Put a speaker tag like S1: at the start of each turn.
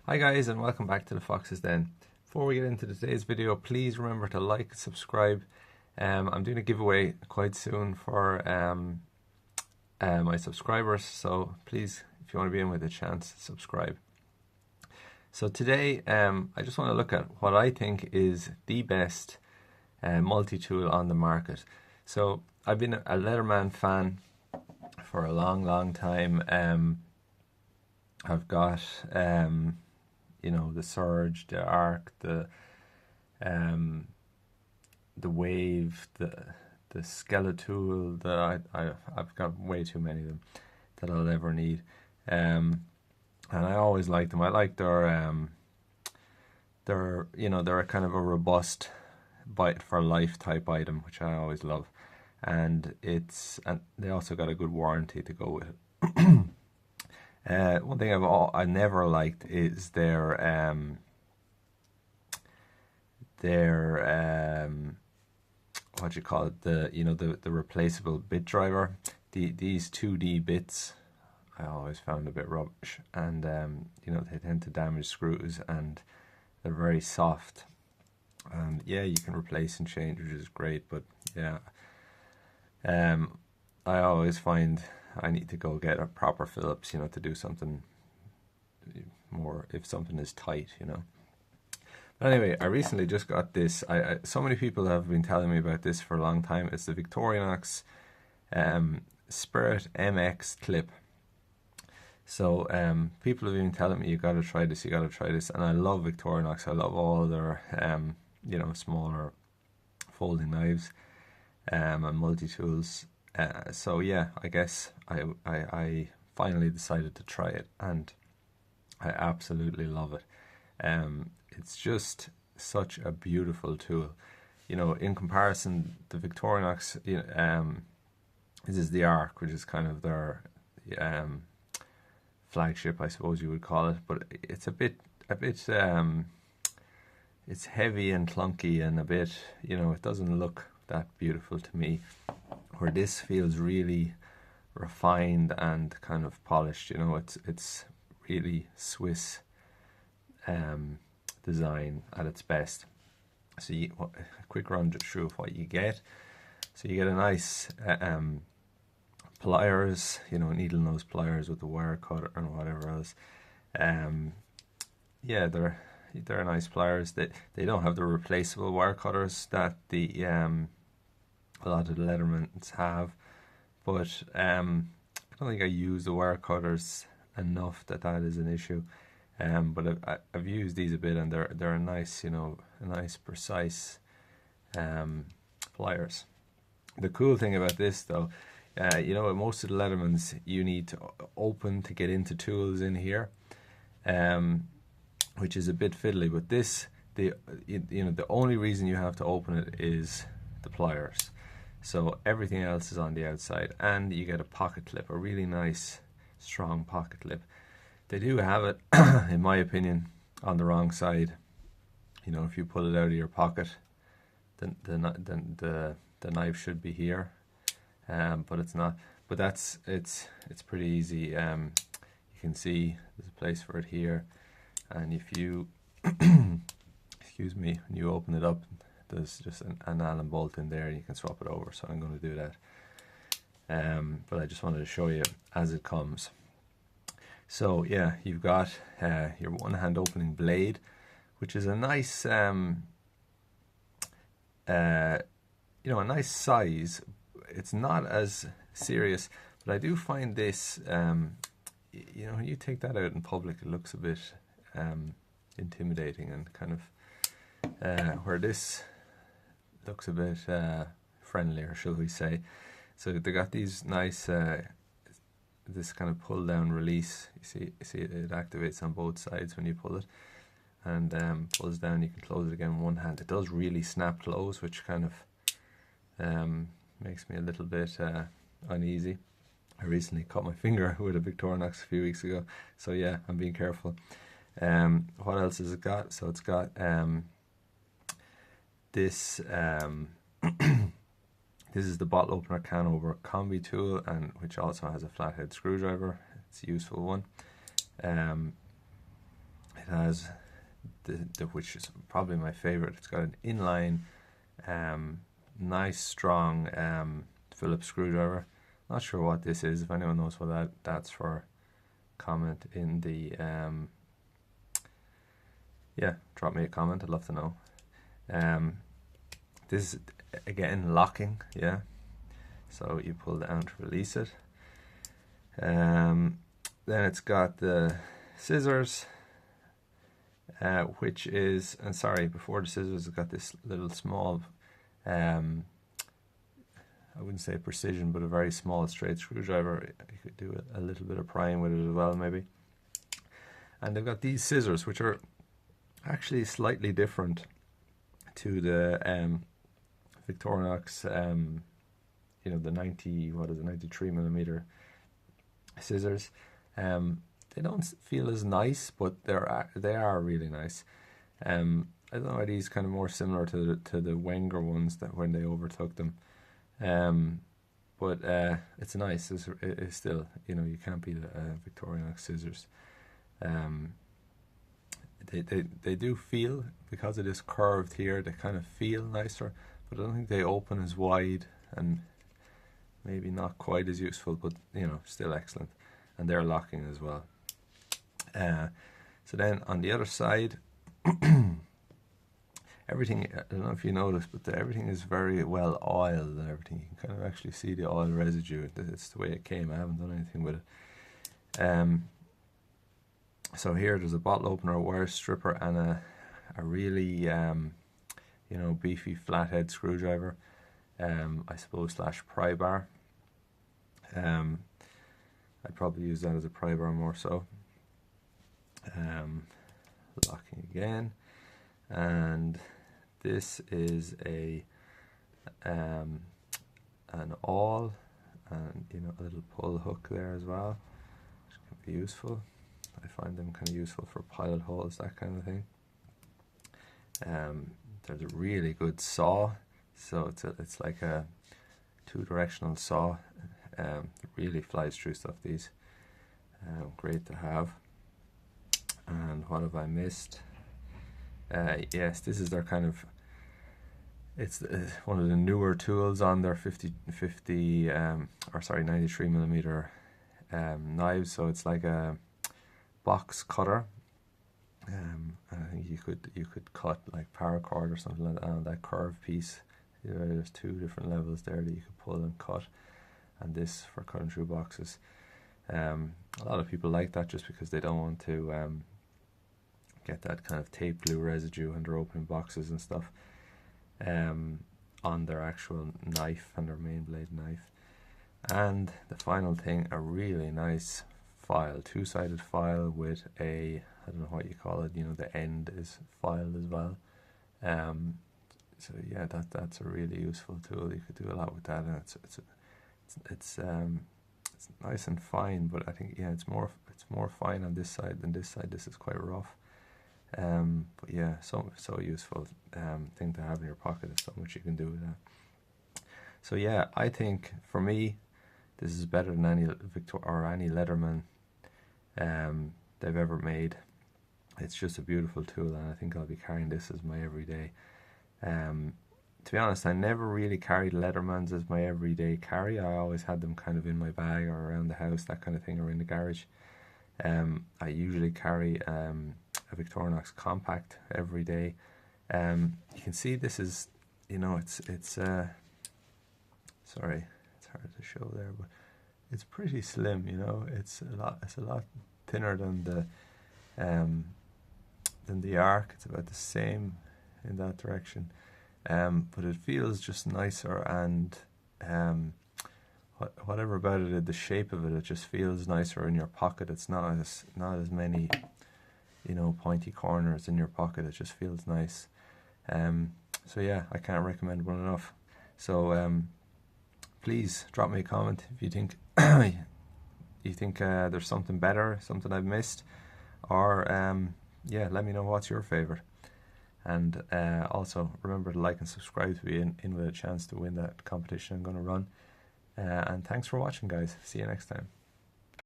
S1: Hi guys, and welcome back to the Fox's Den. Before we get into today's video, please remember to like and subscribe. I'm doing a giveaway quite soon for my subscribers, so please, if you want to be in with a chance, subscribe. So today I just want to look at what I think is the best multi-tool on the market. So I've been a Leatherman fan for a long time. I've got you know, the Surge, the Arc, the Wave, the Skeletool. I've got way too many of them that I'll ever need, and I always like them. I like their you know, they're a kind of a robust bite for life type item, which I always love, and they also got a good warranty to go with it. One thing I never liked is their what you call it, the replaceable bit driver. These 2D bits I always found a bit rubbish, and you know, they tend to damage screws, and they're very soft. And yeah, you can replace and change, which is great, but yeah, I always find I need to go get a proper Phillips, you know, to do something more if something is tight, you know. But anyway, I recently just got this. So many people have been telling me about this for a long time. It's the Victorinox Spirit MX clip. So people have been telling me, you got to try this, and I love Victorinox. I love all their you know, smaller folding knives and multi-tools. So yeah, I guess I finally decided to try it, and I absolutely love it. It's just such a beautiful tool. You know, in comparison, the Victorinox, this is the Arc, which is kind of their flagship, I suppose you would call it. But it's a bit it's heavy and clunky, and a bit, you know, it doesn't look that beautiful to me. Where this feels really refined and kind of polished, you know, it's really Swiss design at its best. So a quick run through of what you get. So you get a nice pliers, you know, needle nose pliers with the wire cutter and whatever else. Yeah, they're nice pliers. They don't have the replaceable wire cutters that the a lot of the Leathermans have, but I don't think I use the wire cutters enough that is an issue. But I've used these a bit, and they're a nice, you know, a nice precise pliers. The cool thing about this, though, you know, most of the Leathermans you need to open to get into tools in here, which is a bit fiddly. But this, you know, the only reason you have to open it is the pliers. So everything else is on the outside, and you get a pocket clip, a really nice, strong pocket clip. They do have it, in my opinion, on the wrong side. You know, if you pull it out of your pocket, then the knife should be here, but it's not. But it's pretty easy. You can see there's a place for it here, and if you excuse me, when you open it up, there's just an Allen bolt in there, and you can swap it over. So I'm going to do that. But I just wanted to show you as it comes. So yeah, you've got your one-hand opening blade, which is a nice, you know, a nice size. It's not as serious, but I do find this, you know, when you take that out in public, it looks a bit intimidating, and kind of where this looks a bit friendlier, shall we say. So they got these nice this kind of pull down release. You see it activates on both sides when you pull it, and pulls down. You can close it again with one hand. It does really snap close, which kind of makes me a little bit uneasy. I recently cut my finger with a Victorinox a few weeks ago, so yeah, I'm being careful. What else has it got? So it's got this this is the bottle opener can over combi tool, and which also has a flathead screwdriver. It's a useful one. It has which is probably my favorite. It's got an inline, nice strong Phillips screwdriver. Not sure what this is. If anyone knows what that's for, comment in the yeah, drop me a comment. I'd love to know. This is again locking, yeah. So you pull down to release it. Then it's got the scissors, which is, and sorry, before the scissors, it's got this little small, I wouldn't say precision, but a very small straight screwdriver. You could do a little bit of prying with it as well, maybe. And they've got these scissors, which are actually slightly different to the Victorinox, you know, the 93mm scissors. They don't feel as nice, but they are really nice. I don't know, are these kind of more similar to the Wenger ones that when they overtook them. But it's nice. It's still, you know, you can't beat Victorinox scissors. They do feel, because it is curved here, they kind of feel nicer, but I don't think they open as wide, and maybe not quite as useful, but you know, still excellent. And they're locking as well. So then on the other side, everything, I don't know if you noticed, but everything is very well oiled and everything. You can kind of actually see the oil residue. It's the way it came. I haven't done anything with it. So here there's a bottle opener, a wire stripper, and a really, you know, beefy flathead screwdriver, I suppose, / pry bar. I'd probably use that as a pry bar more so. Locking again, and this is an awl, and you know, a little pull hook there as well, which can be useful. I find them kind of useful for pilot holes, that kind of thing. There's a really good saw, so it's like a 2-directional saw. It really flies through stuff, these. Great to have. And what have I missed? Yes, this is their kind of, it's one of the newer tools on their 93mm knives. So it's like a box cutter. I think you could cut like paracord or something like that on that curved piece. There's 2 different levels there that you could pull and cut, and this for cutting through boxes. A lot of people like that just because they don't want to get that kind of tape glue residue when they're opening boxes and stuff on their actual knife and their main blade knife. And the final thing, a really nice file, 2-sided file with a, I don't know what you call it, you know, the end is filed as well. So yeah, that's a really useful tool. You could do a lot with that, and it's nice and fine, but I think, yeah, it's more fine on this side than this side. This is quite rough. But yeah, so useful thing to have in your pocket. There's so much you can do with that. So yeah, I think for me, this is better than any any Leatherman they've ever made. It's just a beautiful tool, and I think I'll be carrying this as my everyday. To be honest, I never really carried Leathermans as my everyday carry. I always had them kind of in my bag or around the house, that kind of thing, or in the garage. I usually carry a Victorinox Compact every day. You can see this is, you know, it's sorry, it's hard to show there, but it's pretty slim. You know, it's a lot thinner than the Arc. It's about the same in that direction, but it feels just nicer, and whatever about it, the shape of it just feels nicer in your pocket. It's not as many, you know, pointy corners in your pocket. It just feels nice. So yeah, I can't recommend one enough. So please drop me a comment if you think there's something better, something I've missed, or yeah, let me know what's your favorite. And also remember to like and subscribe to be in with a chance to win that competition I'm going to run. And thanks for watching, guys. See you next time.